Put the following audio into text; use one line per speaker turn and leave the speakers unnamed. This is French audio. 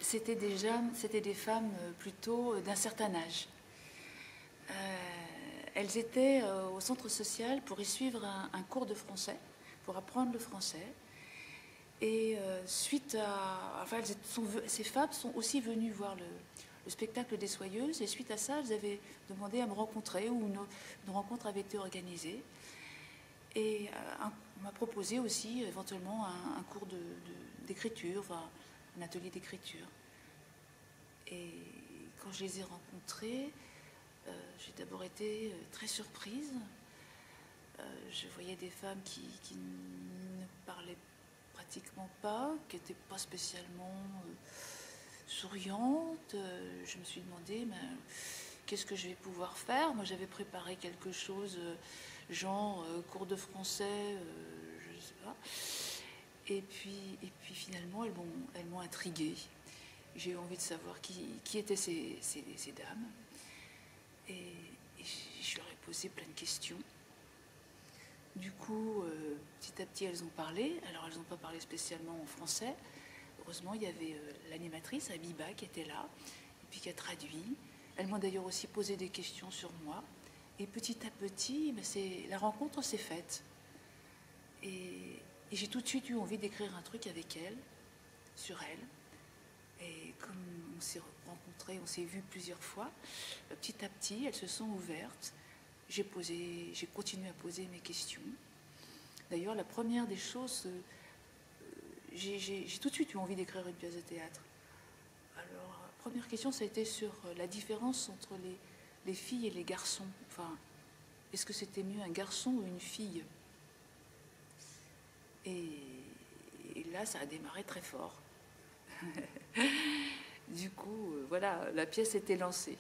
c'était des femmes plutôt d'un certain âge. Elles étaient au centre social pour y suivre un cours de français, pour apprendre le français. Et suite à... Enfin, ces femmes sont aussi venues voir le spectacle des Soyeuses, et suite à ça, elles avaient demandé à me rencontrer, ou une rencontre avait été organisée. Et on m'a proposé aussi éventuellement un cours d'écriture, enfin, un atelier d'écriture. Et quand je les ai rencontrées, j'ai d'abord été très surprise. Je voyais des femmes qui ne parlaient pratiquement pas, qui n'étaient pas spécialement souriantes. Je me suis demandé, qu'est-ce que je vais pouvoir faire? Moi, j'avais préparé quelque chose, genre cours de français, je ne sais pas. Et puis finalement, elles m'ont intriguée. J'ai eu envie de savoir qui étaient ces dames. Et je leur ai posé plein de questions. Du coup, petit à petit, elles ont parlé. Alors, elles n'ont pas parlé spécialement en français. Heureusement, il y avait l'animatrice, Abiba, qui était là, et puis qui a traduit. Elles m'ont d'ailleurs aussi posé des questions sur moi. Et petit à petit, la rencontre s'est faite. Et j'ai tout de suite eu envie d'écrire un truc avec elles, sur elles. Et comme on s'est rencontrés, on s'est vus plusieurs fois, petit à petit, elles se sont ouvertes. J'ai continué à poser mes questions. D'ailleurs, la première des choses, j'ai tout de suite eu envie d'écrire une pièce de théâtre. Alors, la première question, ça a été sur la différence entre les filles et les garçons. Enfin, est-ce que c'était mieux un garçon ou une fille? Et là, ça a démarré très fort. Du coup, voilà, la pièce était lancée.